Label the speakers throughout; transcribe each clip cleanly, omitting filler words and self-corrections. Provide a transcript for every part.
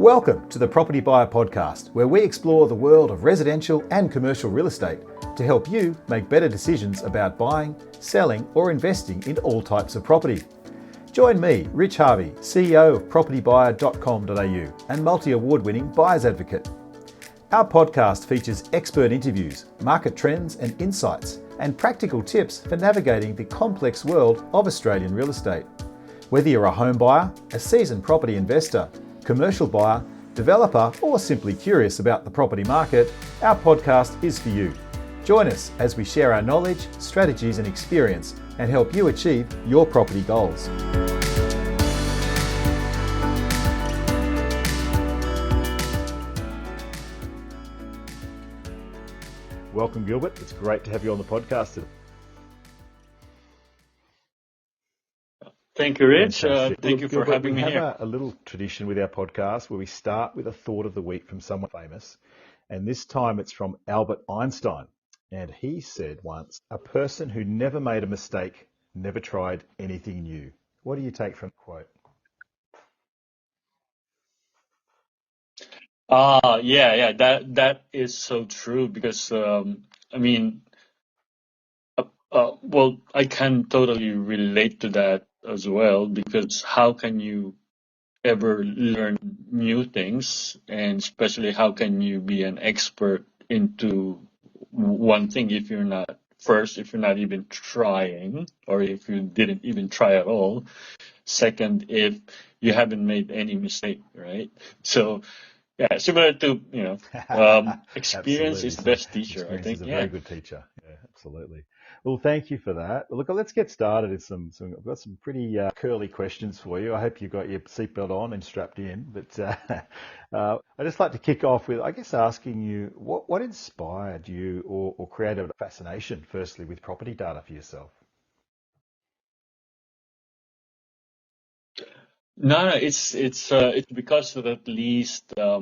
Speaker 1: Welcome to the Propertybuyer Podcast, where we explore the world of residential and commercial real estate to help you make better decisions about buying, selling, or investing in all types of property. Join me, Rich Harvey, CEO of Propertybuyer.com.au and multi-award-winning buyer's advocate. Our podcast features expert interviews, market trends and insights, and practical tips for navigating the complex world of Australian real estate. Whether you're a home buyer, a seasoned property investor, commercial buyer, developer, or simply curious about the property market, our podcast is for you. Join us as we share our knowledge, strategies, and experience and help you achieve your property goals. Welcome, Gilbert. It's great to have you on the podcast today.
Speaker 2: Thank you, Rich. Thank you for having me here.
Speaker 1: We have a little tradition with our podcast where we start with a thought of the week from someone famous. And this time it's from Albert Einstein. And he said once, a person who never made a mistake never tried anything new. What do you take from the quote?
Speaker 2: That is so true because, I can totally relate to that as well because how can you ever learn new things, and especially how can you be an expert into one thing if you're not even trying, or if you didn't even try at all. Second, if you haven't made any mistake, right? So yeah, similar to, experience is the best teacher, I think.
Speaker 1: Experience is a very good teacher. Yeah, absolutely. Well, thank you for that. Look, let's get started. I've got some pretty curly questions for you. I hope you've got your seatbelt on and strapped in. But I'd just like to kick off with, I guess, asking you what inspired you or created a fascination, firstly, with property data for yourself?
Speaker 2: No, it's because of at least I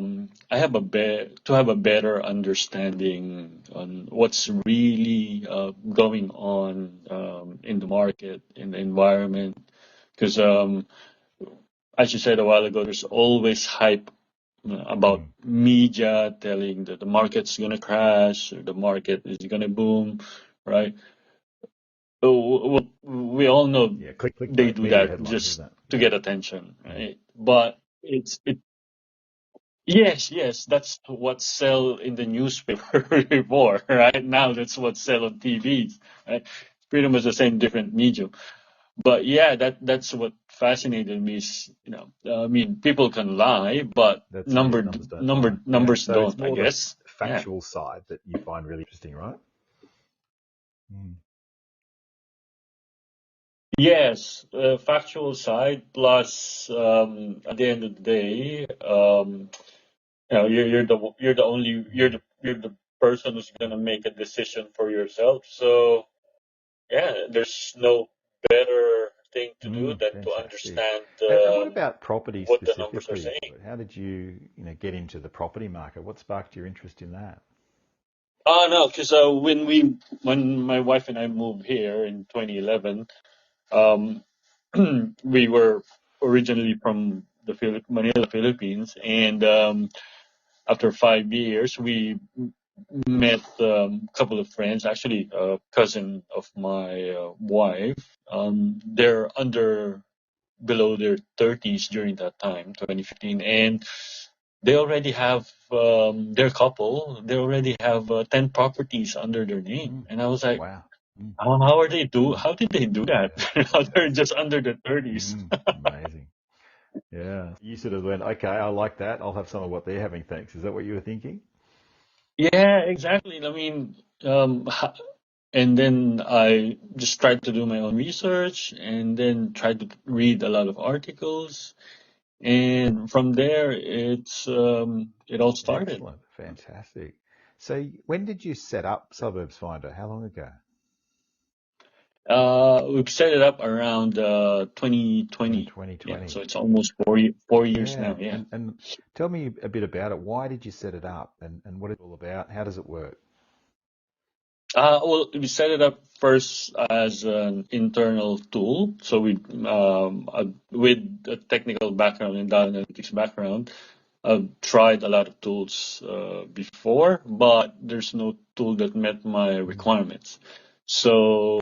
Speaker 2: have to have a better understanding on what's really going on in the market, in the environment. Because as you said a while ago, there's always hype about media telling that the market's gonna crash or the market is gonna boom, right? So we all know
Speaker 1: Click,
Speaker 2: they do
Speaker 1: media
Speaker 2: that
Speaker 1: headlines,
Speaker 2: just
Speaker 1: isn't it?
Speaker 2: to get attention, right? But yes, that's what sell in the newspaper before, right? Now that's what sell on TVs, right? Pretty much the same, different medium. But yeah, that's what fascinated me is, people can lie, but
Speaker 1: Numbers don't lie.
Speaker 2: numbers
Speaker 1: So
Speaker 2: don't,
Speaker 1: it's
Speaker 2: I
Speaker 1: more the
Speaker 2: guess. Yeah.
Speaker 1: factual side that you find really interesting, right? Mm.
Speaker 2: Yes, factual side plus at the end of the day, you're the person who's gonna make a decision for yourself. So yeah, there's no better thing to do than to
Speaker 1: Fantastic.
Speaker 2: understand
Speaker 1: And what about property
Speaker 2: what the numbers are
Speaker 1: specifically?
Speaker 2: saying.
Speaker 1: How did you get into the property market? What sparked your interest in that?
Speaker 2: Oh no, because when my wife and I moved here in 2011, um, we were originally from the Manila, Philippines, and after 5 years, we met a couple of friends, actually a cousin of my wife. They're below their 30s during that time, 2015, and they already have their couple. They already have 10 properties under their name, and I was like,
Speaker 1: Wow.
Speaker 2: How did they do that? They're just under their 30s.
Speaker 1: Amazing. Yeah. You sort of went, okay, I like that. I'll have some of what they're having, thanks. Is that what you were thinking?
Speaker 2: Yeah, exactly. And then I just tried to do my own research and then tried to read a lot of articles. And from there, it all started.
Speaker 1: Excellent. Fantastic. So when did you set up Suburbs Finder? How long ago?
Speaker 2: We've set it up around 2020.
Speaker 1: 2020.
Speaker 2: Yeah, so it's almost 4 years now. Yeah.
Speaker 1: And tell me a bit about it. Why did you set it up and what it's all about? How does it work?
Speaker 2: Well, we set it up first as an internal tool. So with a technical background and data analytics background, I've tried a lot of tools before, but there's no tool that met my requirements. So,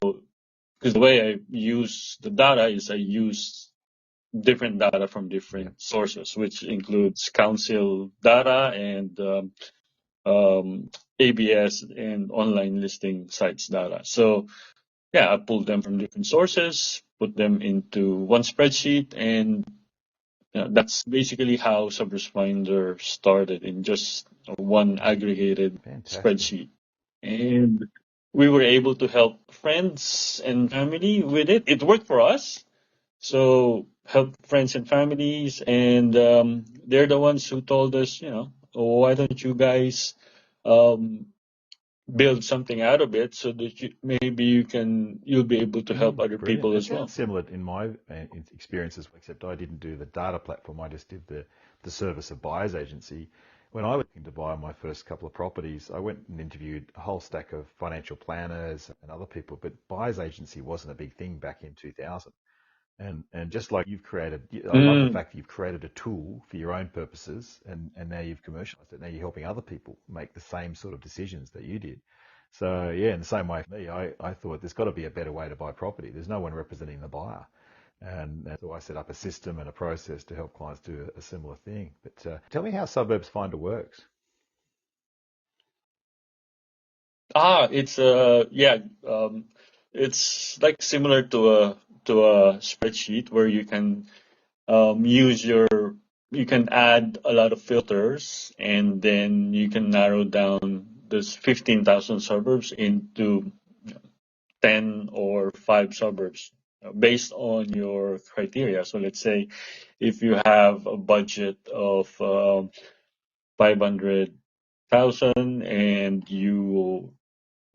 Speaker 2: because the way I use the data is I use different data from different sources, which includes council data and ABS and online listing sites data. So, yeah, I pulled them from different sources, put them into one spreadsheet, and that's basically how Suburbs Finder started, in just one aggregated spreadsheet. And we were able to help friends and family with it. It worked for us. So help friends and families, and they're the ones who told us, "Oh, why don't you guys um, build something out of it, so that maybe you'll be able to help other
Speaker 1: Brilliant.
Speaker 2: people
Speaker 1: It
Speaker 2: as well."
Speaker 1: sounds similar in my experiences, except I didn't do the data platform. I just did the service of buyer's agency. When I was looking to buy my first couple of properties, I went and interviewed a whole stack of financial planners and other people, but buyer's agency wasn't a big thing back in 2000. And just like you've created, I love the fact that you've created a tool for your own purposes, and now you've commercialized it. Now you're helping other people make the same sort of decisions that you did. So yeah, in the same way for me, I thought there's got to be a better way to buy property. There's no one representing the buyer. And so I set up a system and a process to help clients do a similar thing. But tell me how Suburbs Finder works.
Speaker 2: It's it's like similar to a spreadsheet where you can you can add a lot of filters, and then you can narrow down this 15,000 suburbs into 10 or 5 suburbs based on your criteria. So let's say if you have a budget of 500,000 and you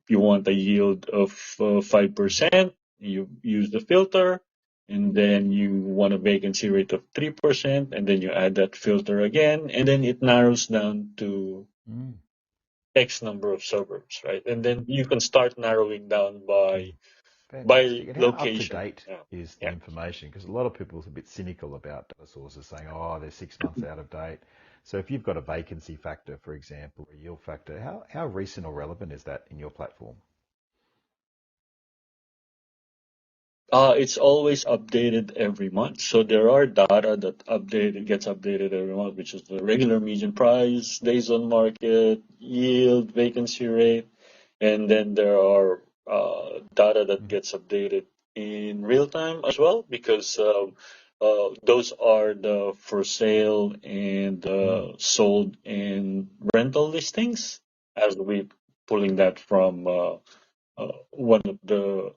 Speaker 2: want a yield of 5%, you use the filter, and then you want a vacancy rate of 3%, and then you add that filter again, and then it narrows down to X number of suburbs, right? And then you can start narrowing down by
Speaker 1: Fantastic. And how up to
Speaker 2: location.
Speaker 1: date is the information? Because a lot of people are a bit cynical about data sources, saying, oh, they're 6 months out of date. So if you've got a vacancy factor, for example, or a yield factor, how recent or relevant is that in your platform?
Speaker 2: It's always updated every month. So there are data that gets updated every month, which is the regular median price, days on market, yield, vacancy rate, and then there are data that gets updated in real time as well, because those are the for sale and sold and rental listings, as we pulling that from one of the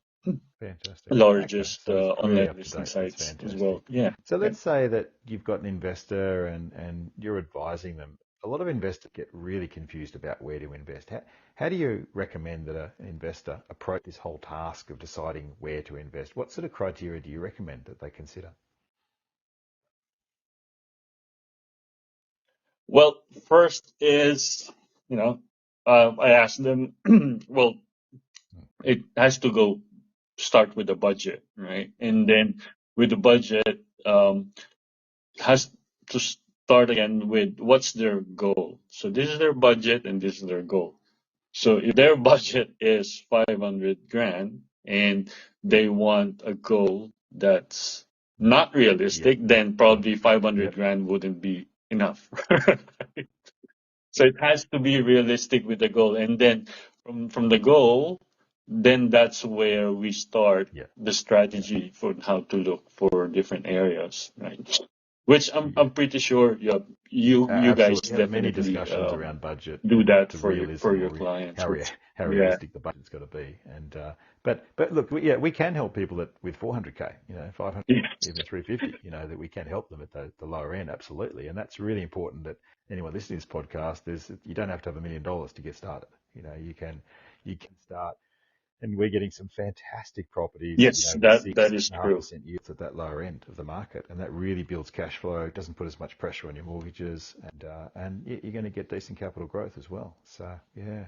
Speaker 1: Fantastic.
Speaker 2: largest
Speaker 1: So it's really
Speaker 2: online
Speaker 1: up to
Speaker 2: listing
Speaker 1: date. That's
Speaker 2: sites as
Speaker 1: fantastic.
Speaker 2: well. Yeah.
Speaker 1: So let's say that you've got an investor and you're advising them. A lot of investors get really confused about where to invest. How do you recommend that an investor approach this whole task of deciding where to invest? What sort of criteria do you recommend that they consider?
Speaker 2: Well, first is, I asked them, well, it has to start with the budget, right? And then with the budget, has to start again with what's their goal. So this is their budget and this is their goal. So if their budget is 500 grand and they want a goal that's not realistic, then probably 500 grand wouldn't be enough. So it has to be realistic with the goal. And then from the goal, then that's where we start the strategy for how to look for different areas, right? Which I'm pretty sure you guys
Speaker 1: Absolutely. We have many
Speaker 2: definitely
Speaker 1: discussions around budget
Speaker 2: do
Speaker 1: and
Speaker 2: that
Speaker 1: the
Speaker 2: for
Speaker 1: realism
Speaker 2: your
Speaker 1: or
Speaker 2: clients.
Speaker 1: how realistic the budget's got to be. And but look, we can help people with 400k, 500, even 350. That we can help them at the lower end, absolutely. And that's really important. That anyone listening to this podcast, you don't have to have $1 million to get started. You can start. And we're getting some fantastic properties,
Speaker 2: Yes,
Speaker 1: with
Speaker 2: that is true.
Speaker 1: 6.5% yields at that lower end of the market, and that really builds cash flow. It doesn't put as much pressure on your mortgages, and you're going to get decent capital growth as well. So yeah,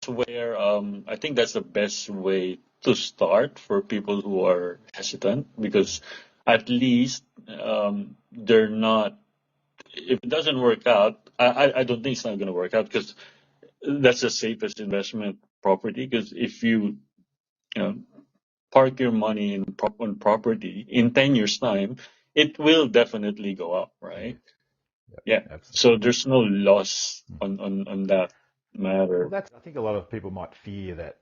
Speaker 2: Where I think that's the best way to start for people who are hesitant, because at least they're not if it doesn't work out, I don't think it's not going to work out, because that's the safest investment property. Because if you know park your money on property, in 10 years time, it will definitely go up,
Speaker 1: Yeah.
Speaker 2: right?
Speaker 1: Yep,
Speaker 2: Yeah.
Speaker 1: absolutely.
Speaker 2: So there's no loss on that
Speaker 1: Well,
Speaker 2: matter.
Speaker 1: I think a lot of people might fear that,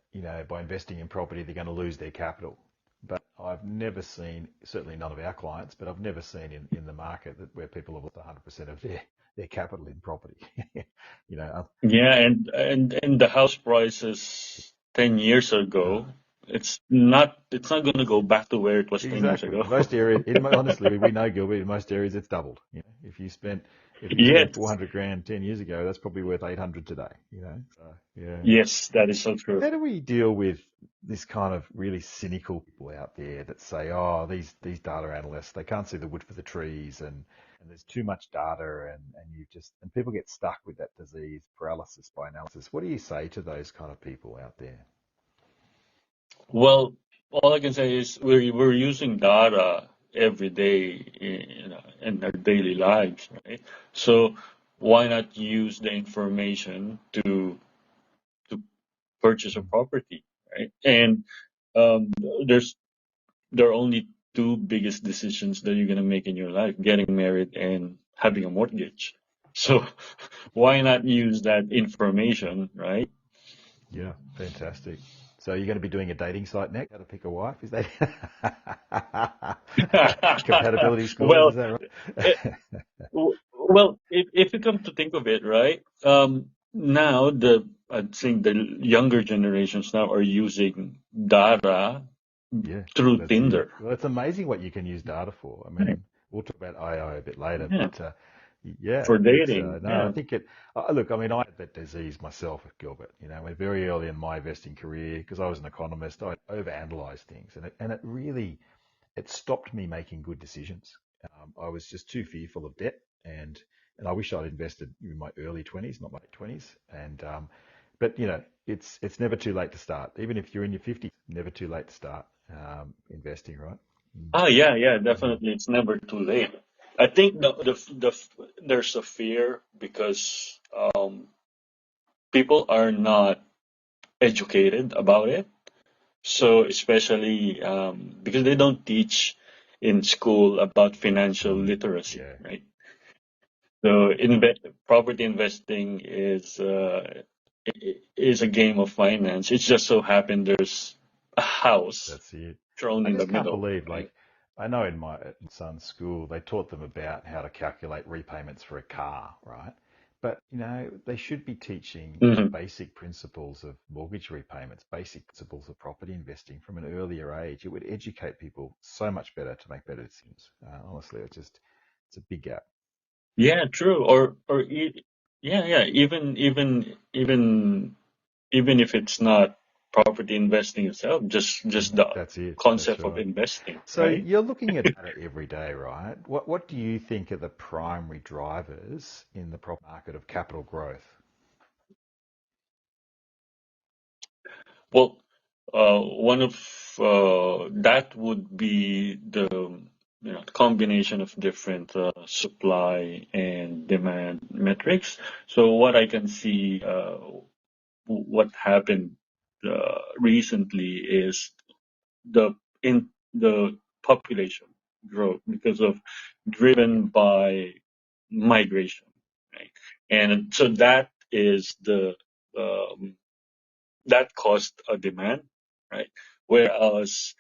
Speaker 1: by investing in property, they're going to lose their capital. But I've never seen, certainly none of our clients, but I've never seen in the market where people have lost 100% of their capital in property. you know,
Speaker 2: Yeah, and the house prices 10 years ago, it's not going to go back to where it was 10 years
Speaker 1: exactly.
Speaker 2: ago.
Speaker 1: Most areas, honestly, we know, Gilbert, in most areas it's doubled. If you spent
Speaker 2: Yes,
Speaker 1: 400 grand 10 years ago, that's probably worth 800 today. So yeah.
Speaker 2: yes, that is so true.
Speaker 1: How do we deal with this kind of really cynical people out there that say, oh, these data analysts, they can't see the wood for the trees, and there's too much data, and people get stuck with that disease paralysis by analysis. What do you say to those kind of people out there?
Speaker 2: Well, all I can say is we're using data every day in our daily lives, right? So why not use the information to purchase a property, right? And um, there's there are only two biggest decisions that you're gonna make in your life: getting married and having a mortgage. So why not use that information, right?
Speaker 1: Yeah, fantastic. So you're going to be doing a dating site next? How to pick a wife? Is that compatibility scores?
Speaker 2: Well,
Speaker 1: Is that
Speaker 2: eh,
Speaker 1: right?
Speaker 2: well, if you come to think of it, right? Now I think the younger generations now are using data
Speaker 1: Yeah,
Speaker 2: through
Speaker 1: that's it.
Speaker 2: Tinder.
Speaker 1: Well, it's amazing what you can use data for. I
Speaker 2: Right.
Speaker 1: mean, we'll talk about AI a bit later,
Speaker 2: Yeah,
Speaker 1: but yeah,
Speaker 2: for
Speaker 1: it's
Speaker 2: dating.
Speaker 1: no, I
Speaker 2: Yeah.
Speaker 1: think look, I mean, I had that disease myself at Gilbert. Very early in my investing career, because I was an economist, I overanalyzed things, and it really stopped me making good decisions. I was just too fearful of debt, and I wish I'd invested in my early 20s, not my 20s. But it's never too late to start. Even if you're in your 50s, never too late to start investing, right? Mm,
Speaker 2: Ah, yeah, yeah,
Speaker 1: mm.
Speaker 2: definitely. It's never too late. I think there's a fear because people are not educated about it. So especially because they don't teach in school about financial literacy,
Speaker 1: Yeah,
Speaker 2: right? So property investing is a game of finance. It just so happened there's a house
Speaker 1: that's it.
Speaker 2: thrown
Speaker 1: I
Speaker 2: in the
Speaker 1: just can't
Speaker 2: middle,
Speaker 1: believe,
Speaker 2: right?
Speaker 1: like, I know in my son's school, they taught them about how to calculate repayments for a car, right? But, they should be teaching the
Speaker 2: Hmm.
Speaker 1: basic principles of mortgage repayments, basic principles of property investing from an earlier age. It would educate people so much better to make better decisions. Honestly, it's a big gap.
Speaker 2: Yeah, true. Yeah, yeah. Even if it's not property investing itself, just the
Speaker 1: That's it. That's
Speaker 2: concept of
Speaker 1: right.
Speaker 2: investing,
Speaker 1: So
Speaker 2: right?
Speaker 1: you're looking at data every day, right? What do you think are the primary drivers in the property market of capital growth?
Speaker 2: Well, one of that would be the combination of different supply and demand metrics. So what I can see, what happened recently is the population growth because of
Speaker 1: Yeah.
Speaker 2: driven by migration, right? And so um, that caused a demand, right? Whereas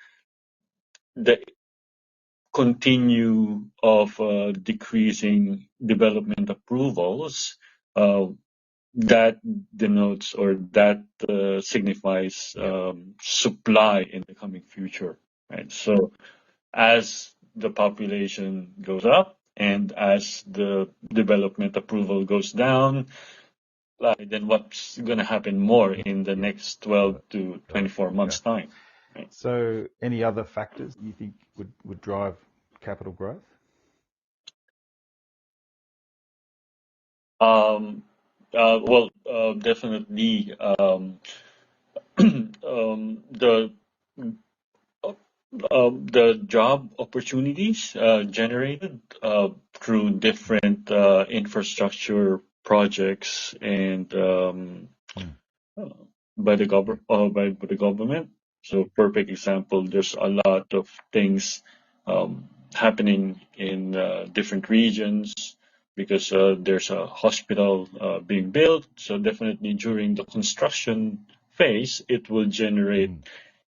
Speaker 2: the continue of decreasing development approvals, uh, that denotes or that signifies
Speaker 1: Yeah.
Speaker 2: supply in the coming future, right? So as the population goes up and as the development approval goes down, then what's going to happen more in the
Speaker 1: Yeah.
Speaker 2: next
Speaker 1: Got
Speaker 2: 12
Speaker 1: it.
Speaker 2: to
Speaker 1: Got it.
Speaker 2: 24
Speaker 1: Okay.
Speaker 2: months time, right?
Speaker 1: So any other factors you think would drive capital growth?
Speaker 2: Um, Definitely the The job opportunities generated through different infrastructure projects and
Speaker 1: Mm.
Speaker 2: uh, by the
Speaker 1: Yeah.
Speaker 2: by the government. So, perfect example. There's a lot of things happening in different regions because there's a hospital being built. So, definitely during the construction phase, it will generate
Speaker 1: Mm.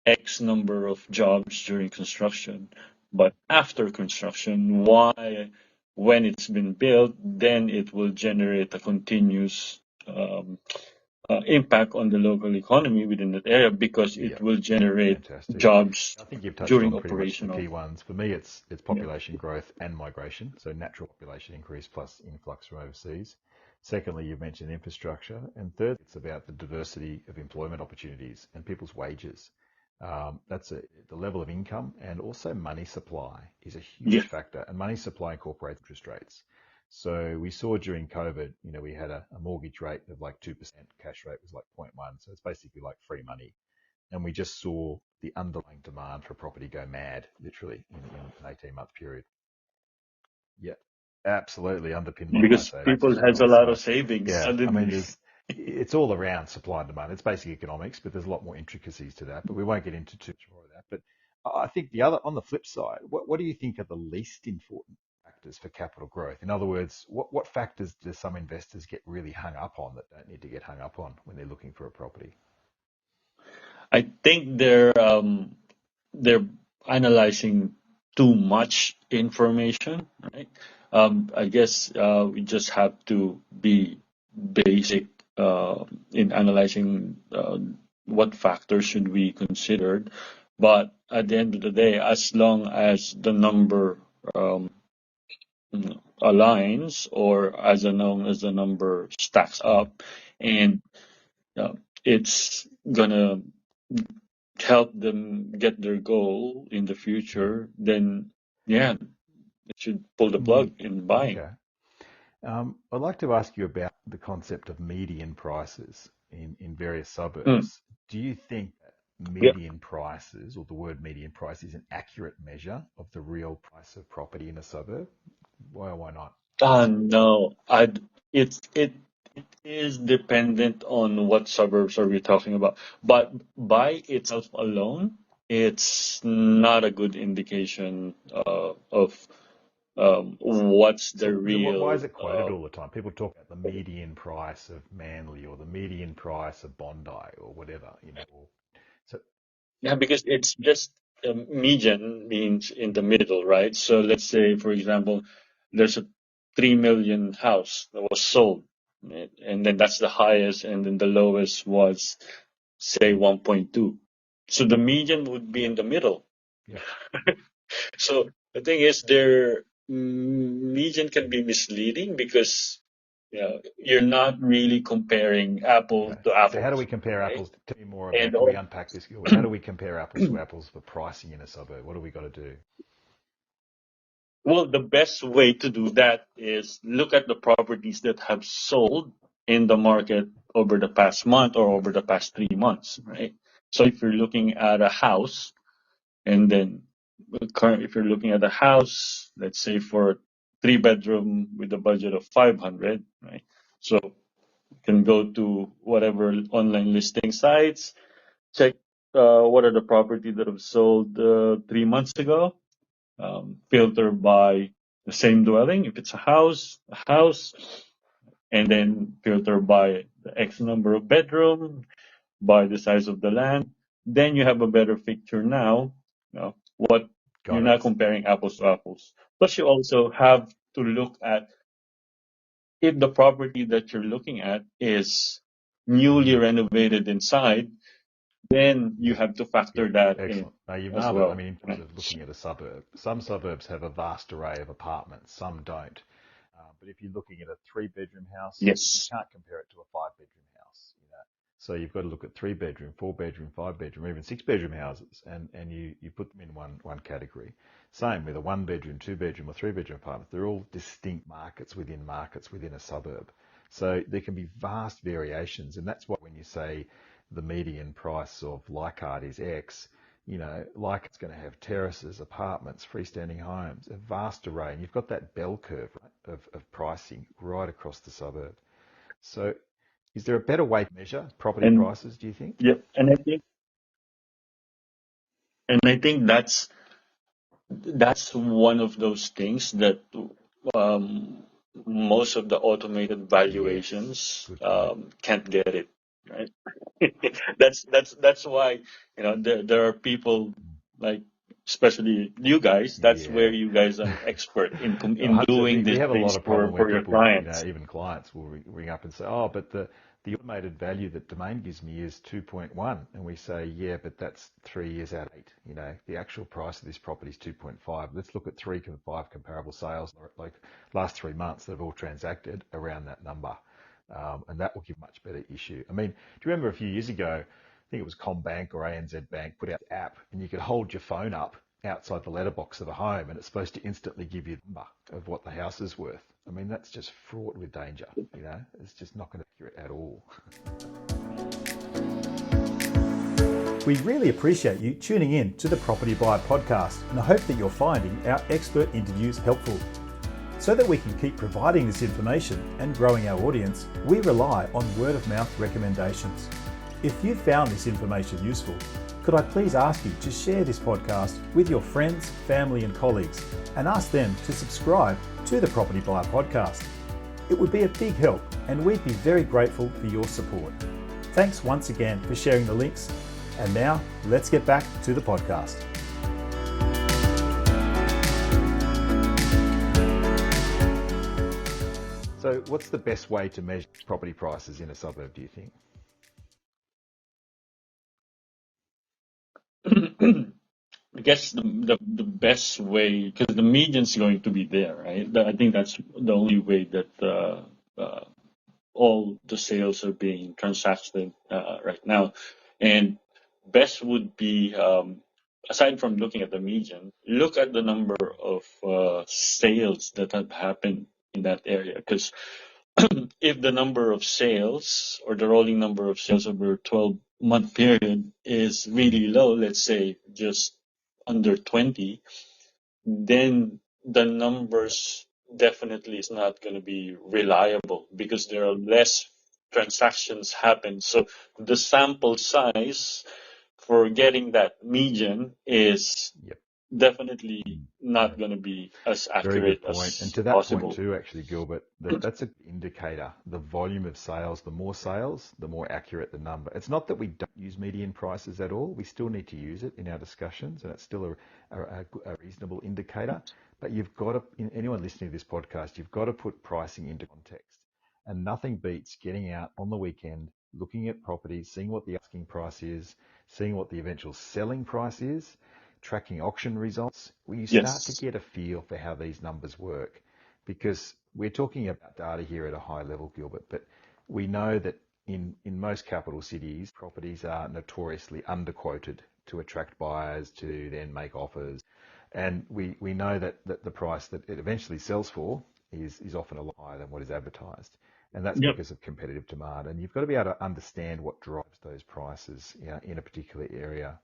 Speaker 2: X number of jobs during construction. But after construction, why, when it's been built, then it will generate a continuous impact on the local economy within that area because
Speaker 1: Yeah.
Speaker 2: it will generate
Speaker 1: Fantastic.
Speaker 2: jobs
Speaker 1: I think you've touched
Speaker 2: during
Speaker 1: on pretty much the
Speaker 2: operational.
Speaker 1: key ones. For me, it's
Speaker 2: Yeah.
Speaker 1: population growth and migration, so natural population increase plus influx from overseas. Secondly, you've mentioned infrastructure, and third, it's about the diversity of employment opportunities and people's wages. The level of income and also money supply is a
Speaker 2: Yeah.
Speaker 1: huge factor, and money supply incorporates interest rates. So we saw during COVID, we had a mortgage rate of like 2%, cash rate was like 0.1, so it's basically like free money, and we just saw the underlying demand for property go mad, literally, in an 18-month period. Yeah, absolutely underpinned by high
Speaker 2: Because
Speaker 1: savings
Speaker 2: people
Speaker 1: as
Speaker 2: has a
Speaker 1: well.
Speaker 2: lot
Speaker 1: So,
Speaker 2: of savings
Speaker 1: yeah, I mean,
Speaker 2: suddenly.
Speaker 1: it's all around supply and demand. It's basic economics, but there's a lot more intricacies to that. But we won't get into too much more of that. But I think on the flip side, what do you think are the least important factors for capital growth? In other words, what factors do some investors get really hung up on that don't need to get hung up on when they're looking for a property?
Speaker 2: I think they're analyzing too much information, right? I guess we just have to be basic in analyzing what factors should we consider. But at the end of the day, as long as the number um, aligns or as long as the number stacks
Speaker 1: Mm.
Speaker 2: up and uh, it's gonna help them get their goal in the
Speaker 1: Mm.
Speaker 2: future, then yeah, they should pull the
Speaker 1: Mm.
Speaker 2: plug in buying.
Speaker 1: Okay. I'd like to ask you about the concept of median prices in various
Speaker 2: Mm.
Speaker 1: suburbs. Do you think that
Speaker 2: Yeah.
Speaker 1: median prices, or the word median price, is an accurate measure of the real price of property in a suburb? Why or why not?
Speaker 2: No, it is dependent on what suburbs are we talking about. But by itself alone, it's not a good indication of what's the
Speaker 1: So why is
Speaker 2: real
Speaker 1: it quoted all the time? People talk about the median price of Manly or the median price of Bondi or whatever. So,
Speaker 2: Yeah, because it's just median means in the middle, right? So let's say, for example, there's a 3 million house that was sold, right? And then that's the highest, and then the lowest was say
Speaker 1: mm,
Speaker 2: 1.2. So the median would be in the middle.
Speaker 1: yep,
Speaker 2: So the thing is, their median can be misleading because you're not really comparing apples
Speaker 1: okay.
Speaker 2: to
Speaker 1: So how do
Speaker 2: apples,
Speaker 1: we compare
Speaker 2: right?
Speaker 1: apples? Tell me more
Speaker 2: And
Speaker 1: about, can we unpack this, Gilbert? How do we compare apples to apples for pricing in a suburb? What do we got to do?
Speaker 2: well, the best way to do that is look at the properties that have sold in the market over the past month or over the past 3 months, right? So if you're looking at a house, and then if you're looking at a house, let's say for a 3 bedroom with a budget of 500, right? So you can go to whatever online listing sites, check what are the properties that have sold 3 months ago, filter by the same dwelling. If it's a house, and then filter by the X number of bedroom, by the size of the land. Then you have a better picture now. What you're
Speaker 1: Got it.
Speaker 2: not comparing apples to apples. Plus, you also have to look at if the property that you're looking at is newly
Speaker 1: Mm.
Speaker 2: renovated inside, then you
Speaker 1: Yep.
Speaker 2: have to
Speaker 1: Yep.
Speaker 2: factor that in
Speaker 1: Excellent. Now you've
Speaker 2: as
Speaker 1: nailed it. I
Speaker 2: well.
Speaker 1: mean, in terms
Speaker 2: Right?
Speaker 1: of looking at a suburb, some suburbs have a vast array of apartments, some don't. But if you're looking at a 3 bedroom house, you
Speaker 2: Yes.
Speaker 1: can't compare it to a 5 bedroom house. So you've got to look at 3 bedroom, 4 bedroom, 5 bedroom, even 6 bedroom houses, and you put them in one category. Same with a 1 bedroom, 2 bedroom, or 3 bedroom apartment. They're all distinct markets within a suburb. So there can be vast variations, and that's why when you say the median price of Leichhardt is X, like it's going to have terraces, apartments, freestanding homes, a vast array. And you've got that bell curve, right, of pricing right across the suburb. So is there a better way to measure property
Speaker 2: And
Speaker 1: prices, do you think?
Speaker 2: yep, and I think that's one of those things that um, most of the automated
Speaker 1: Yes,
Speaker 2: valuations
Speaker 1: good point.
Speaker 2: can't get it right. That's why there are people like, especially you guys. That's where
Speaker 1: Yeah.
Speaker 2: you guys are an expert in
Speaker 1: No,
Speaker 2: in
Speaker 1: 100%.
Speaker 2: doing
Speaker 1: We
Speaker 2: these
Speaker 1: have a lot
Speaker 2: things
Speaker 1: of problem where
Speaker 2: for your
Speaker 1: people,
Speaker 2: clients.
Speaker 1: even clients will ring up and say, oh, but the automated value that Domain gives me is 2.1. And we say, yeah, but that's 3 years out of 8. The actual price of this property is 2.5. Let's look at 3 to 5 comparable sales, like last 3 months that have all transacted around that number. And that will give a much better issue. I mean, do you remember a few years ago, I think it was Combank or ANZ Bank put out an app and you could hold your phone up outside the letterbox of a home and it's supposed to instantly give you the number of what the house is worth. I mean, that's just fraught with danger. It's just not going to be accurate at all.
Speaker 3: We really appreciate you tuning in to the Property Buyer Podcast, and I hope that you're finding our expert interviews helpful. So that we can keep providing this information and growing our audience, we rely on word of mouth recommendations. If you found this information useful, could I please ask you to share this podcast with your friends, family and colleagues and ask them to subscribe to the Property Buyer Podcast. It would be a big help and we'd be very grateful for your support. Thanks once again for sharing the links. And now let's get back to the podcast.
Speaker 1: So what's the best way to measure property prices in a suburb, do you think?
Speaker 2: I guess the best way, because the median's going to be there, right? I think that's the only way that all the sales are being transacted right now. And best would be, aside from looking at the median, look at the number of sales that have happened in that area. Because if the number of sales or the rolling number of sales over a 12-month period is really low, let's say just under 20, then the numbers definitely is not going to be reliable because there are less transactions happen. So the sample size for getting that median is
Speaker 1: Yep.
Speaker 2: definitely not
Speaker 1: Yeah.
Speaker 2: going to be as
Speaker 1: Very good
Speaker 2: accurate
Speaker 1: point. And
Speaker 2: as
Speaker 1: to that point
Speaker 2: possible.
Speaker 1: too, actually, Gilbert, that's an indicator. The volume of sales, the more sales, the more accurate the number. It's not that we don't use median prices at all. We still need to use it in our discussions, and it's still a reasonable indicator. But you've got to, anyone listening to this podcast, you've got to put pricing into context. And nothing beats getting out on the weekend, looking at properties, seeing what the asking price is, seeing what the eventual selling price is, tracking auction results, where you start to
Speaker 2: Yes.
Speaker 1: get a feel for how these numbers work. Because we're talking about data here at a high level, Gilbert, but we know that in most capital cities, properties are notoriously underquoted to attract buyers to then make offers. And we know that the price that it eventually sells for is often a lot higher than what is advertised. And that's
Speaker 2: Yep.
Speaker 1: because of competitive demand. And you've got to be able to understand what drives those prices in a particular area.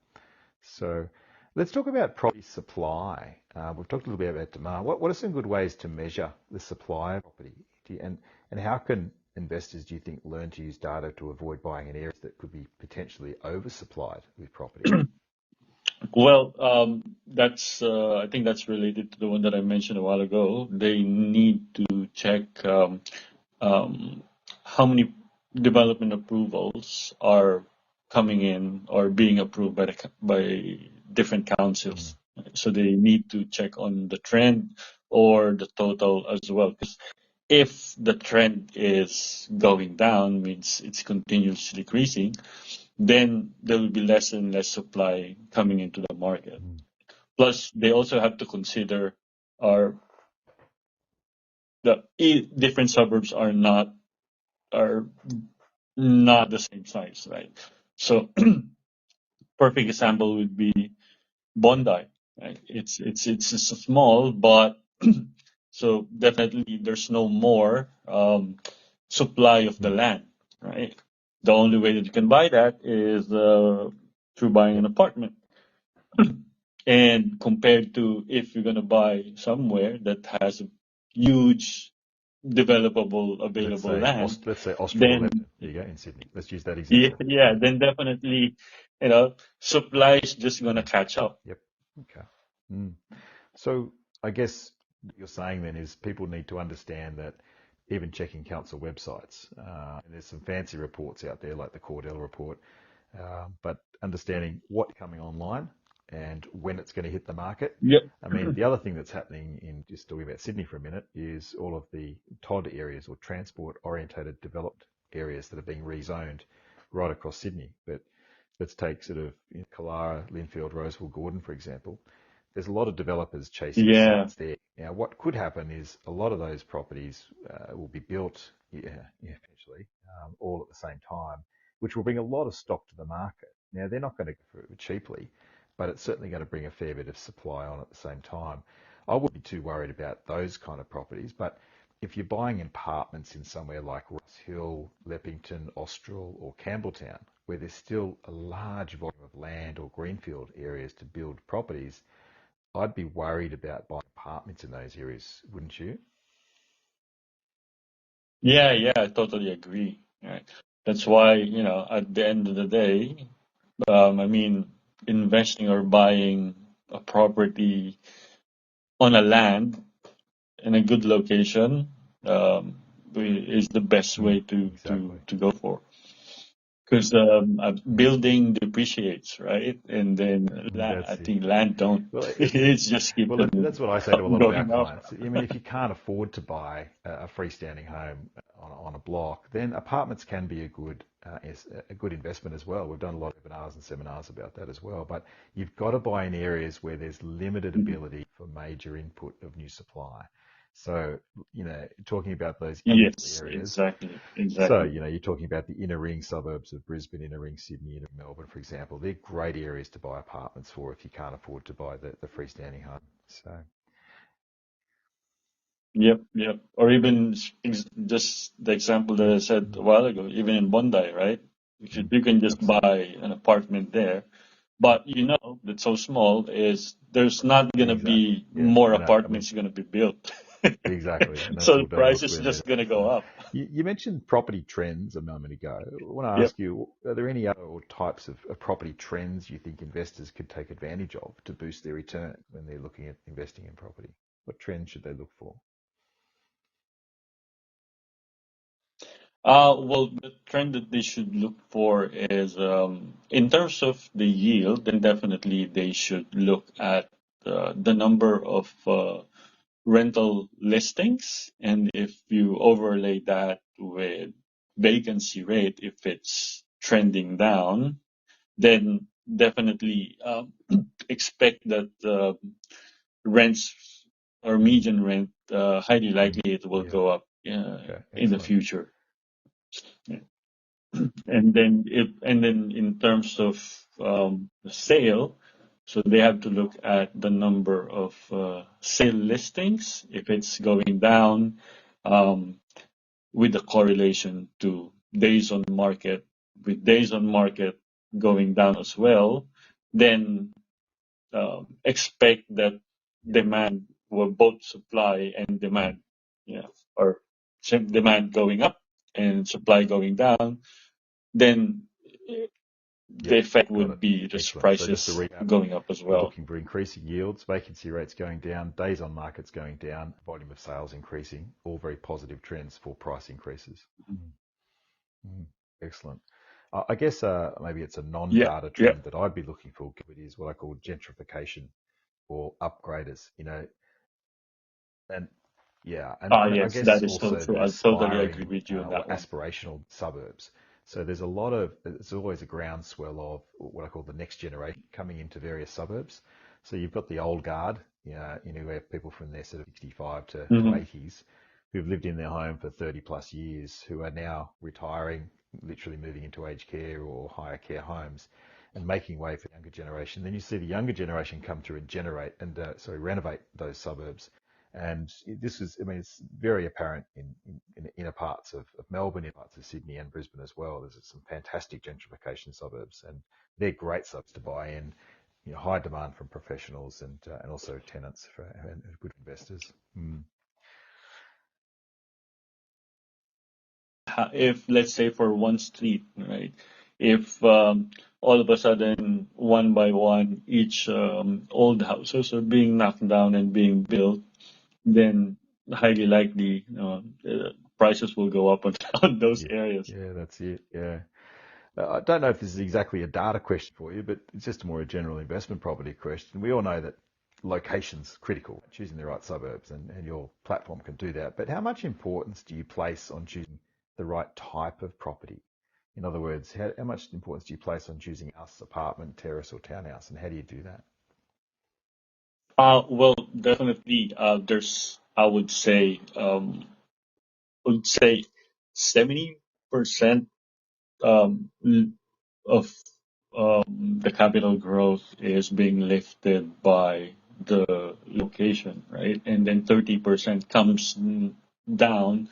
Speaker 1: So let's talk about property supply. We've talked a little bit about demand. What are some good ways to measure the supply of property? And how can investors, do you think, learn to use data to avoid buying in areas that could be potentially oversupplied with property?
Speaker 2: Well, I think that's related to the one that I mentioned a while ago. They need to check um, how many development approvals are coming in or being approved by different councils. So they need to check on the trend or the total as well. Because if the trend is going down, means it's continuously decreasing, then there will be less and less supply coming into the market. Plus, they also have to consider are different suburbs are not the same size, right? So, perfect example would be Bondi, right? It's small, but so definitely there's no more supply of the land, right? The only way that you can buy that is through buying an apartment. And compared to if you're going to buy somewhere that has a huge developable available land,
Speaker 1: Let's say Austria or
Speaker 2: then
Speaker 1: Lebanon. There you go, in Sydney. Let's use that example.
Speaker 2: yeah, then definitely, supply is just going to catch up.
Speaker 1: Yep. Okay. Mm. So I guess what you're saying then is people need to understand that even checking council websites, and there's some fancy reports out there like the Cordell report, but understanding what's coming online and when it's going to hit the market.
Speaker 2: Yep.
Speaker 1: I mean, the other thing that's happening in just talking about Sydney for a minute is all of the TOD areas or transport orientated developed areas that are being rezoned right across Sydney. But let's take sort of Killara, Linfield, Roseville, Gordon, for example. There's a lot of developers chasing
Speaker 2: Yeah.
Speaker 1: sites there. Now, what could happen is a lot of those properties will be built eventually, all at the same time, which will bring a lot of stock to the market. Now, they're not going to go for it cheaply, but it's certainly going to bring a fair bit of supply on at the same time. I wouldn't be too worried about those kind of properties, but if you're buying apartments in somewhere like Ross Hill, Leppington, Austral, or Campbelltown, where there's still a large volume of land or greenfield areas to build properties, I'd be worried about buying apartments in those areas, wouldn't you?
Speaker 2: Yeah, I totally agree. Right. That's why, at the end of the day, investing or buying a property on a land in a good location, is the best way
Speaker 1: Exactly.
Speaker 2: to go for. Because building depreciates, right? And then I
Speaker 1: That's it.
Speaker 2: think land don't.
Speaker 1: Well,
Speaker 2: It's just keep
Speaker 1: that's what I say to a lot of our
Speaker 2: going up.
Speaker 1: clients. I mean, if you can't afford to buy a freestanding home on a block, then apartments can be a good investment as well. We've done a lot of webinars and seminars about that as well. But you've got to buy in areas where there's limited ability for major input of new supply. So, talking about those
Speaker 2: Yes,
Speaker 1: areas.
Speaker 2: exactly.
Speaker 1: So, you're talking about the inner ring suburbs of Brisbane, inner ring Sydney, inner Melbourne, for example. They're great areas to buy apartments for if you can't afford to buy the freestanding home. So,
Speaker 2: Yep. Or even just the example that I said a while ago, even in Bondi, right? You can just buy an apartment there, but that's so small is there's not going to be
Speaker 1: yeah,
Speaker 2: more
Speaker 1: I know. I mean,
Speaker 2: apartments going to be built.
Speaker 1: exactly. And that's
Speaker 2: So the
Speaker 1: all
Speaker 2: price
Speaker 1: downhill
Speaker 2: is
Speaker 1: from there.
Speaker 2: just going to go
Speaker 1: So,
Speaker 2: up.
Speaker 1: you mentioned property trends a moment ago. I want to
Speaker 2: Yep.
Speaker 1: ask you, are there any other types of property trends you think investors could take advantage of to boost their return when they're looking at investing in property? What trends should they look for?
Speaker 2: Well, the trend that they should look for is, in terms of the yield, then definitely they should look at the number of rental listings, and if you overlay that with vacancy rate, if it's trending down, then definitely expect that rents or median rent, highly likely it will
Speaker 1: Yeah.
Speaker 2: go up
Speaker 1: Okay.
Speaker 2: in the
Speaker 1: Excellent.
Speaker 2: future. Yeah. And then in terms of sale, so they have to look at the number of sale listings. If it's going down, um, with the correlation to days on market, with days on market going down as well, then expect that demand, well, both supply and demand, or demand going up and supply going down, then the
Speaker 1: Yep.
Speaker 2: effect
Speaker 1: Got it.
Speaker 2: would be just
Speaker 1: Excellent. So just to
Speaker 2: prices
Speaker 1: recap,
Speaker 2: going up as
Speaker 1: we're
Speaker 2: well.
Speaker 1: looking for increasing yields, vacancy rates going down, days on markets going down, volume of sales increasing, all very positive trends for price increases. Mm. Excellent. I guess maybe it's a
Speaker 2: Yeah,
Speaker 1: non-data
Speaker 2: yeah.
Speaker 1: trend that I'd be looking for, Gilbert, is what I call gentrification or upgraders, and yeah, and I
Speaker 2: Yes,
Speaker 1: guess
Speaker 2: that is so
Speaker 1: also
Speaker 2: true.
Speaker 1: the
Speaker 2: I totally agree
Speaker 1: aspiring
Speaker 2: with you on
Speaker 1: or
Speaker 2: that one.
Speaker 1: aspirational suburbs. So there's it's always a groundswell of what I call the next generation coming into various suburbs. So you've got the old guard, we have people from their sort of 65 to
Speaker 2: Hmm.
Speaker 1: 80s who've lived in their home for 30 plus years, who are now retiring, literally moving into aged care or higher care homes and making way for the younger generation. Then you see the younger generation come through and renovate those suburbs. And it's very apparent in inner parts of Melbourne, inner parts of Sydney and Brisbane as well. There's some fantastic gentrification suburbs, and they're great suburbs to buy in. high demand from professionals and also tenants and good investors.
Speaker 2: If, let's say, for one street, right, if all of a sudden, one by one, each old houses are being knocked down and being built, then highly likely prices will go up on those areas.
Speaker 1: Yeah, that's it. Yeah. I don't know if this is exactly a data question for you, but it's just more a general investment property question. We all know that location's critical, choosing the right suburbs, and your platform can do that. But how much importance do you place on choosing the right type of property? In other words, how much importance do you place on choosing house, apartment, terrace, or townhouse, and how do you do that?
Speaker 2: Well, definitely, there's, I would say 70% um, of the capital growth is being lifted by the location, right? And then 30% comes down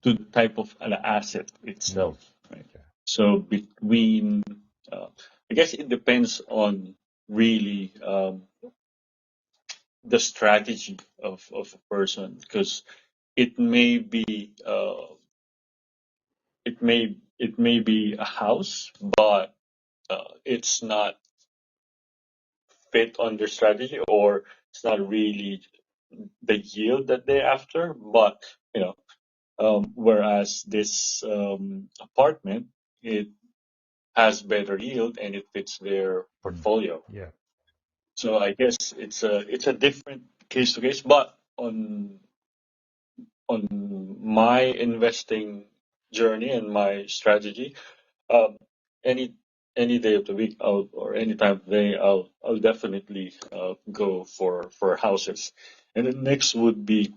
Speaker 2: to the type of asset itself, right?
Speaker 1: Okay.
Speaker 2: So between, I guess it depends on really the strategy of a person, because it may be it may be a house, but it's not fit on their strategy, or it's not really the yield that they're after. But whereas this apartment, it has better yield and it fits their portfolio.
Speaker 1: Yeah.
Speaker 2: So I guess it's a different case to case. But on my investing journey and my strategy, um, any any day of the week, or any time of the day, I'll definitely go for houses, and then next would be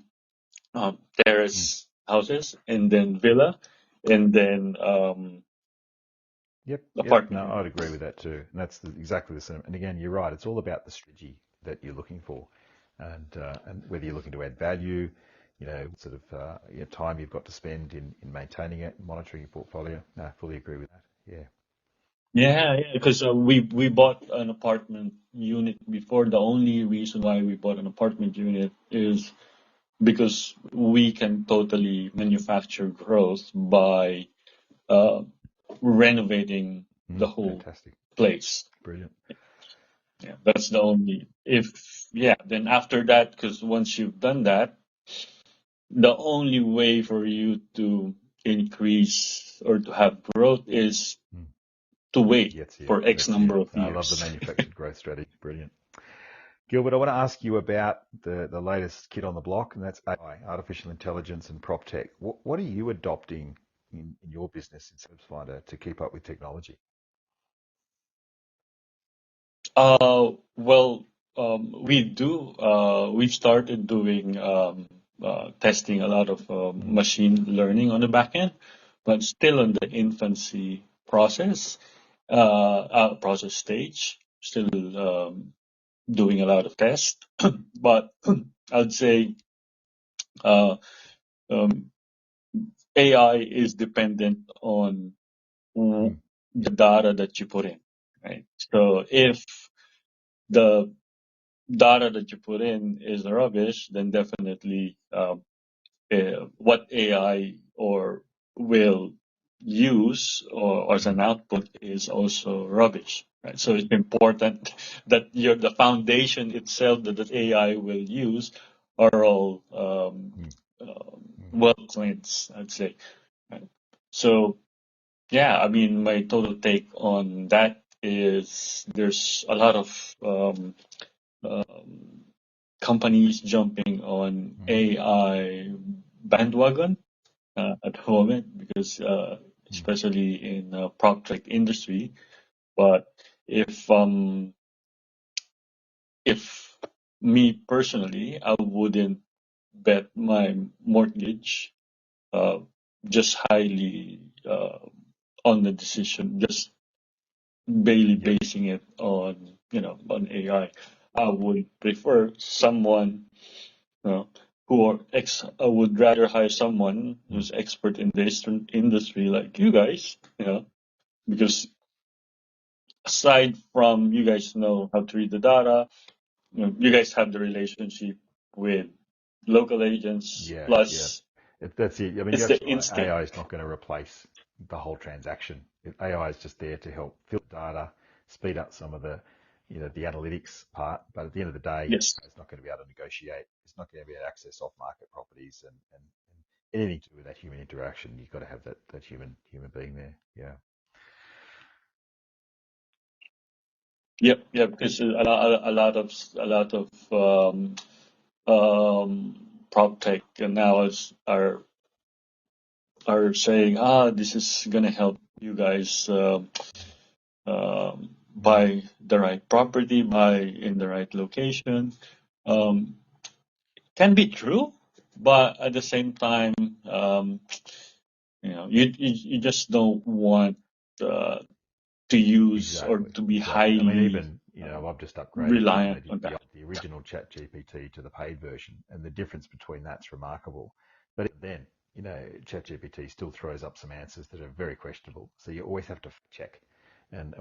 Speaker 2: terrace houses, and then villa, and then
Speaker 1: Yep.
Speaker 2: apartment.
Speaker 1: No, I'd agree with that too. And that's exactly the same. And again, you're right. It's all about the strategy that you're looking for, and whether you're looking to add value, sort of time you've got to spend in maintaining it, monitoring your portfolio. No, I fully agree with that. Yeah.
Speaker 2: Yeah, because we bought an apartment unit before. The only reason why we bought an apartment unit is because we can totally manufacture growth by uh, renovating the whole
Speaker 1: Fantastic.
Speaker 2: place.
Speaker 1: Brilliant.
Speaker 2: Yeah, that's the only. Then after that, because once you've done that, the only way for you to increase or to have growth is to wait for X number of years.
Speaker 1: I love the manufactured growth strategy. Brilliant. Gilbert, I want to ask you about the latest kid on the block, and that's AI, artificial intelligence and prop tech. What are you adopting in your business in Suburbs Finder to keep up with technology?
Speaker 2: Well, we've started doing testing a lot of machine learning on the back end, but still in the infancy process, process stage, still doing a lot of tests. But I'd say uh, um, AI is dependent on the data that you put in, right? So if the data that you put in is rubbish, then definitely what AI or will use or as an output is also rubbish. Right? So it's important that the foundation itself that the AI will use are all well cleansed, I'd say. Right? So yeah, I mean, my total take on that is there's a lot of um, companies jumping on AI bandwagon at the moment, because especially in prop tech industry. But if me personally, I wouldn't bet my mortgage uh, just highly on the decision, just barely basing it on AI. I would prefer someone I would rather hire someone who's expert in this industry like you guys, because aside from you guys know how to read the data, you guys have the relationship with local agents.
Speaker 1: Yeah,
Speaker 2: Plus,
Speaker 1: that's it. I mean,
Speaker 2: it's
Speaker 1: you
Speaker 2: the
Speaker 1: have to,
Speaker 2: instinct.
Speaker 1: AI is not going to replace the whole transaction. AI is just there to help fill data, speed up some of the, the analytics part. But at the end of the day,
Speaker 2: Yes.
Speaker 1: it's not going to be able to negotiate. It's not going to be able to access off-market properties and anything to do with that human interaction. You've got to have that human being there. Yeah.
Speaker 2: Yep. Because a lot of prop tech now are saying, this is gonna help you guys buy the right property, buy in the right location. Can be true, but at the same time, you just don't want to use or
Speaker 1: Exactly.
Speaker 2: to be
Speaker 1: I mean,
Speaker 2: highly
Speaker 1: even, I've just upgraded from
Speaker 2: reliant on that.
Speaker 1: the original Chat GPT to the paid version, and the difference between that's remarkable. But then, Chat GPT still throws up some answers that are very questionable. So you always have to check. And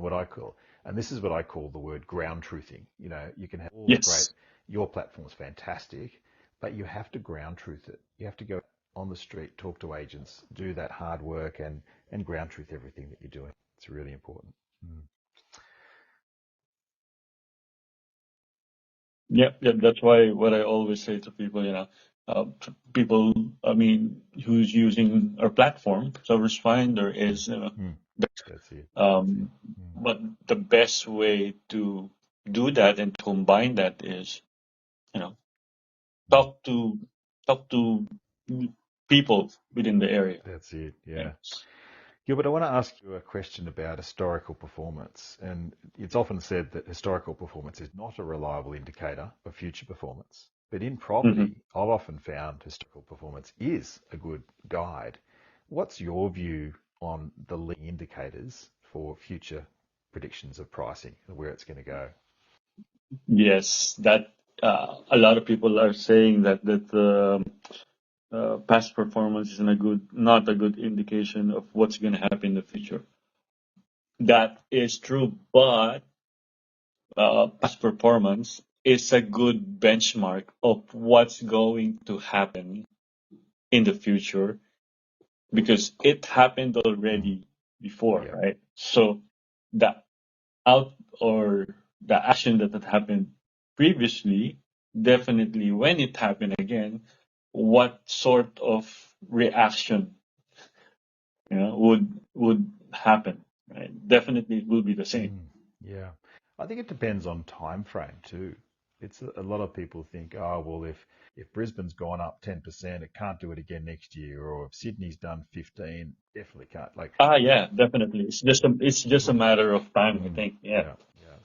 Speaker 1: this is what I call the word ground truthing. You can have all the great,
Speaker 2: Yes.
Speaker 1: your platform's fantastic, but you have to ground truth it. You have to go on the street, talk to agents, do that hard work and ground truth everything that you're doing. It's really important.
Speaker 2: Yep. That's why what I always say to people, people, I mean, who's using our platform, Suburbs Finder is,
Speaker 1: That's it.
Speaker 2: but the best way to do that and combine that is, talk to talk to people within the area.
Speaker 1: That's it.
Speaker 2: Yeah.
Speaker 1: Yeah. Gilbert, I want to ask you a question about historical performance. And it's often said that historical performance is not a reliable indicator of future performance. But in
Speaker 2: hmm
Speaker 1: property, I've often found historical performance is a good guide. What's your view on the leading indicators for future predictions of pricing and where it's going to go?
Speaker 2: Yes, that a lot of people are saying that past performance is not a good indication of what's going to happen in the future. That is true, but past performance is a good benchmark of what's going to happen in the future because it happened already before,
Speaker 1: Yeah.
Speaker 2: right? So the out or the action that had happened previously, definitely when it happened again, what sort of reaction would happen, right? Definitely it will be the same.
Speaker 1: Yeah. I think it depends on time frame too. It's a lot of people think, oh, well, if Brisbane's gone up 10%, it can't do it again next year. Or if Sydney's done 15, definitely can't. Like,
Speaker 2: Yeah, definitely. It's just a matter of time, I think. Yeah.
Speaker 1: yeah.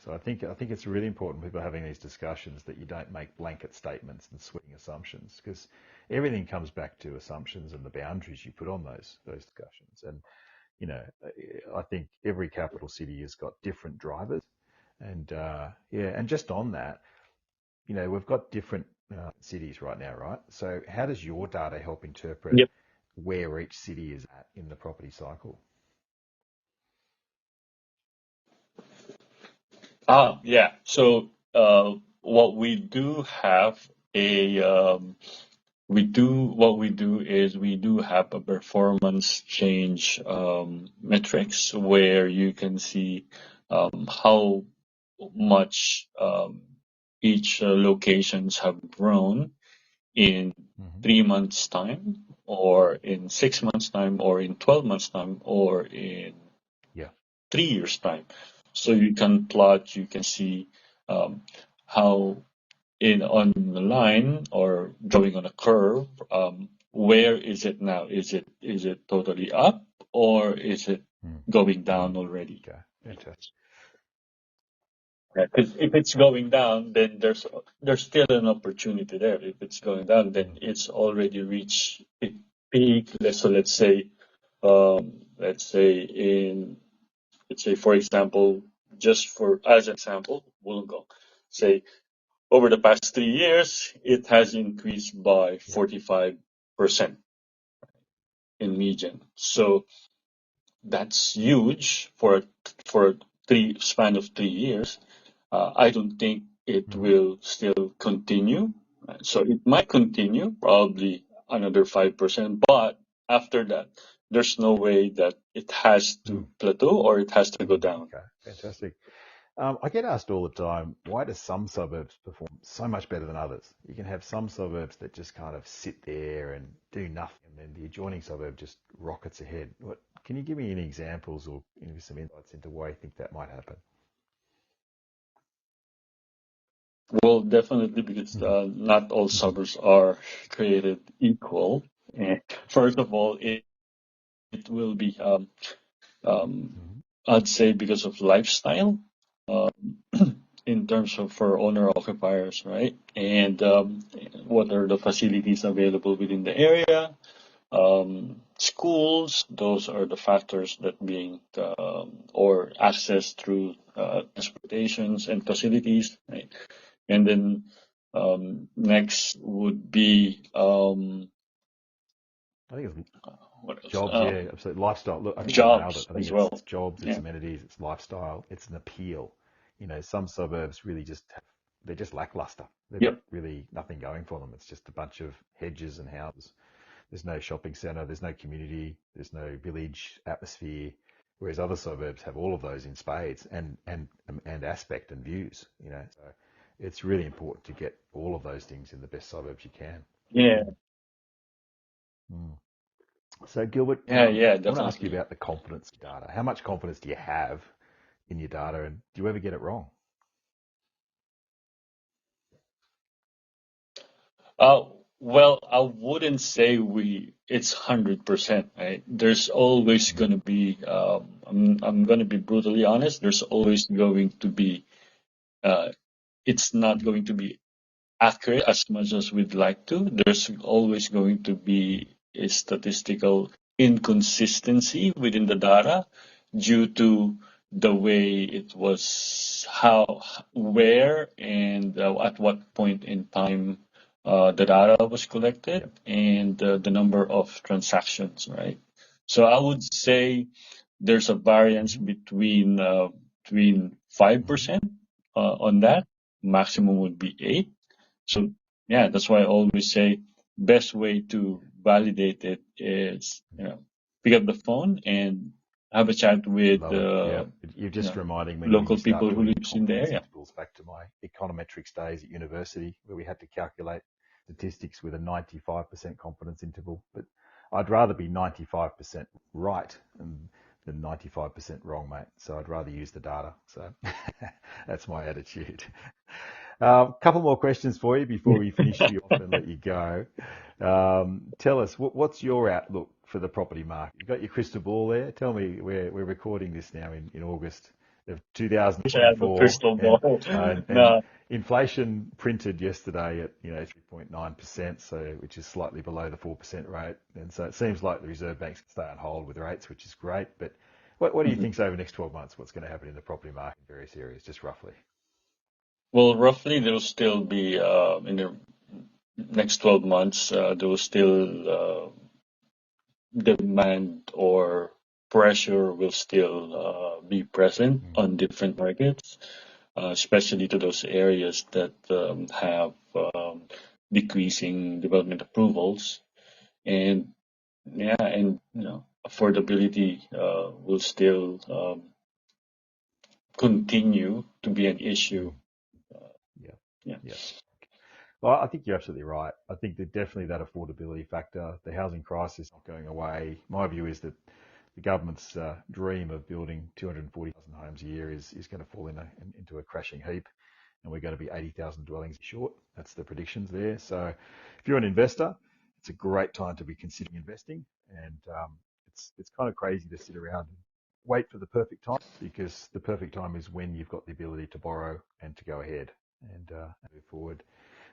Speaker 1: So I think it's really important people having these discussions that you don't make blanket statements and sweeping assumptions because everything comes back to assumptions and the boundaries you put on those discussions. And I think every capital city has got different drivers. And and just on that, we've got different cities right now, right? So how does your data help interpret
Speaker 2: Yep.
Speaker 1: where each city is at in the property cycle?
Speaker 2: Yeah. So what we do have a what we do is we do have a performance change metrics where you can see how much each locations have grown in 3 months time or in 6 months time or in 12 months time or in
Speaker 1: Yeah.
Speaker 2: 3 years time. So you can plot, you can see how on the line or drawing on a curve, where is it now? Is it totally up or is it going down already?
Speaker 1: Okay. Fantastic.
Speaker 2: Because if it's going down, then there's still an opportunity there. If it's going down, then it's already reached its peak. Let's say for example, just for as an example, Wollongong, say over the past 3 years, it has increased by 45% in median. So that's huge for span of 3 years, I don't think it will still continue. So it might continue probably another 5%, but after that, there's no way that it has to plateau or it has to go down.
Speaker 1: Okay, fantastic. I get asked all the time, why do some suburbs perform so much better than others? You can have some suburbs that just kind of sit there and do nothing, and then the adjoining suburb just rockets ahead. Can you give me any examples or some insights into why you think that might happen?
Speaker 2: Well, definitely because not all suburbs are created equal. And first of all, it will be, I'd say, because of lifestyle, in terms of for owner occupiers, right? And what are the facilities available within the area? Schools, those are the factors that being or access through transportations and facilities, right? And then next would be
Speaker 1: I think it's
Speaker 2: what else?
Speaker 1: jobs, yeah, absolutely. Lifestyle. Look, I think you nailed it.
Speaker 2: Jobs
Speaker 1: I think
Speaker 2: as well.
Speaker 1: it's jobs, it's amenities, it's lifestyle, it's an appeal. Some suburbs really they're just lackluster. They've got really nothing going for them. It's just a bunch of hedges and houses. There's no shopping centre, there's no community, there's no village atmosphere. Whereas other suburbs have all of those in spades and aspect and views. So it's really important to get all of those things in the best suburbs you can.
Speaker 2: Yeah.
Speaker 1: So Gilbert,
Speaker 2: Yeah,
Speaker 1: I want to ask you
Speaker 2: definitely.
Speaker 1: about the confidence data. How much confidence do you have in your data, and do you ever get it wrong?
Speaker 2: Well, I wouldn't say it's 100%, right? There's always going to be, I'm going to be brutally honest, there's always going to be, it's not going to be accurate as much as we'd like to. There's always going to be a statistical inconsistency within the data due to the way it was, where, and at what point in time the data was collected, and the number of transactions, right? So I would say there's a variance between 5% on that. Maximum would be 8. So yeah, that's why I always say best way to validate it is pick up the phone and have a chat with
Speaker 1: Love it. Yeah. You're just reminding me when
Speaker 2: local
Speaker 1: you start
Speaker 2: people who
Speaker 1: putting
Speaker 2: lives in the
Speaker 1: confidence
Speaker 2: area.
Speaker 1: intervals back to my econometrics days at university, where we had to calculate statistics with a 95% confidence interval. But I'd rather be 95% right than 95% wrong, mate. So I'd rather use the data. So that's my attitude. Couple more questions for you before we finish you off and let you go. Tell us, what's your outlook for the property market? You've got your crystal ball there. Tell me, we're recording this now in August of
Speaker 2: Wish I had the
Speaker 1: 2024,
Speaker 2: crystal ball.
Speaker 1: and
Speaker 2: No.
Speaker 1: inflation printed yesterday at 3.9%, so which is slightly below the 4% rate, and so it seems like the Reserve Bank's stay on hold with rates, which is great. But what do you think's over the next 12 months? What's going to happen in the property market in various areas, just roughly?
Speaker 2: Well, roughly there will still be in the next 12 months there will still demand or pressure will still be present on different markets, especially to those areas that have decreasing development approvals, and affordability will still continue to be an issue.
Speaker 1: Yeah. Well, I think you're absolutely right. I think that definitely that affordability factor, the housing crisis is not going away. My view is that the government's dream of building 240,000 homes a year is going to fall into a crashing heap, and we're going to be 80,000 dwellings short. That's the predictions there. So if you're an investor, it's a great time to be considering investing, and it's kind of crazy to sit around and wait for the perfect time, because the perfect time is when you've got the ability to borrow and to go ahead and move forward.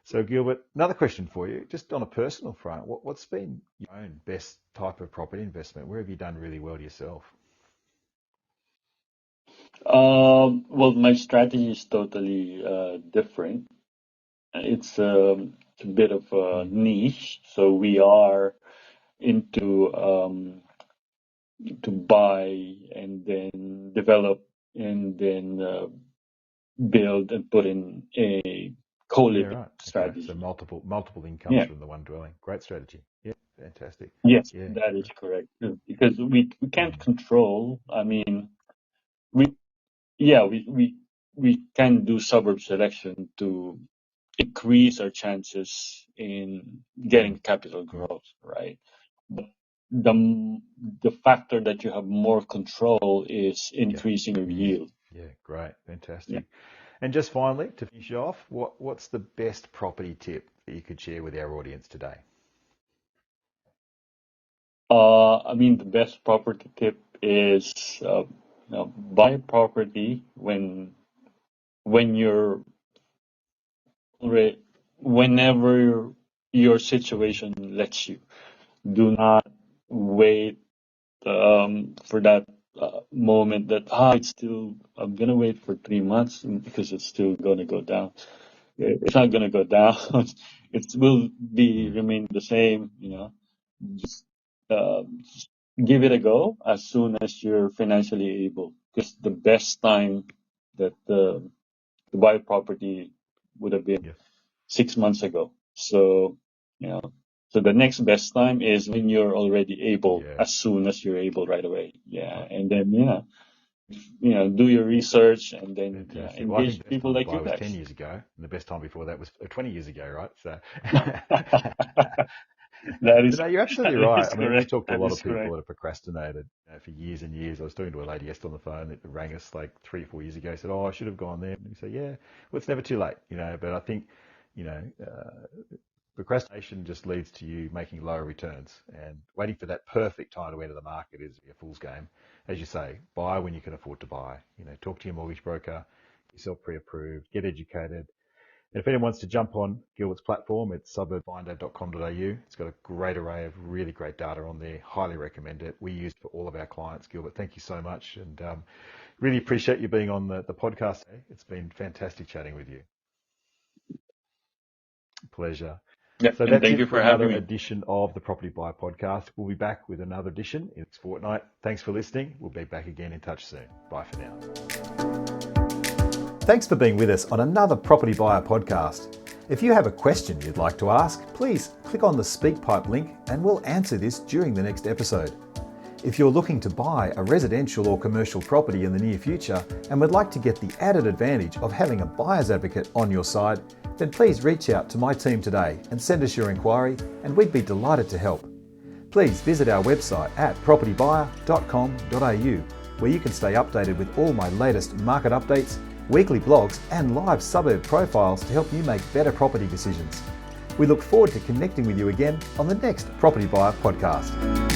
Speaker 1: So Gilbert, another question for you, just on a personal front, what's been your own best type of property investment? Where have you done really well yourself?
Speaker 2: Well, my strategy is totally different. It's a bit of a niche, so we are into to buy and then develop and then build and put in a co-living
Speaker 3: right.
Speaker 2: strategy.
Speaker 3: Okay. So multiple incomes from the one dwelling. Great strategy. Yeah, fantastic.
Speaker 2: Yes,
Speaker 3: Yeah.
Speaker 2: that is correct. Because we can't control. I mean, we can do suburb selection to increase our chances in getting capital growth, right? But the factor that you have more control is increasing your yield.
Speaker 3: Yeah, great, fantastic. And just finally, to finish off, what's the best property tip that you could share with our audience today?
Speaker 2: I mean, the best property tip is buy property when you're whenever your situation lets you. Do not wait for that moment that I'm gonna wait for 3 months because it's still gonna go down. It's not gonna go down. It will remain the same. Just, just give it a go as soon as you're financially able. Because the best time that to buy property would have been 6 months ago. So so the next best time is when you're already able, as soon as you're able right away. And then do your research and then engage people like you
Speaker 3: guys.
Speaker 2: guys.
Speaker 3: 10 years ago, and the best time before that was 20 years ago, right? So you're absolutely right. I mean, we talked to a lot of people that have procrastinated for years and years. I was talking to a lady yesterday on the phone that rang us like 3 or 4 years ago. Said, "Oh, I should have gone there." And we say, "Yeah, well, it's never too late, But I think, procrastination just leads to you making lower returns, and waiting for that perfect time to enter the market is a fool's game. As you say, buy when you can afford to buy. Talk to your mortgage broker, get yourself pre-approved, get educated. And if anyone wants to jump on Gilbert's platform, it's suburbfinder.com.au. It's got a great array of really great data on there. Highly recommend it. We use it for all of our clients. Gilbert, thank you so much. And really appreciate you being on the podcast. It's been fantastic chatting with you. Pleasure.
Speaker 2: Yep,
Speaker 3: so that's
Speaker 2: thank
Speaker 3: it
Speaker 2: you
Speaker 3: for
Speaker 2: having
Speaker 3: another
Speaker 2: me.
Speaker 3: edition of the Property Buyer Podcast. We'll be back with another edition in this fortnight. Thanks for listening. We'll be back again in touch soon. Bye for now.
Speaker 1: Thanks for being with us on another Property Buyer Podcast. If you have a question you'd like to ask, please click on the SpeakPipe link and we'll answer this during the next episode. If you're looking to buy a residential or commercial property in the near future and would like to get the added advantage of having a buyer's advocate on your side, then please reach out to my team today and send us your inquiry and we'd be delighted to help. Please visit our website at propertybuyer.com.au where you can stay updated with all my latest market updates, weekly blogs and live suburb profiles to help you make better property decisions. We look forward to connecting with you again on the next Property Buyer Podcast.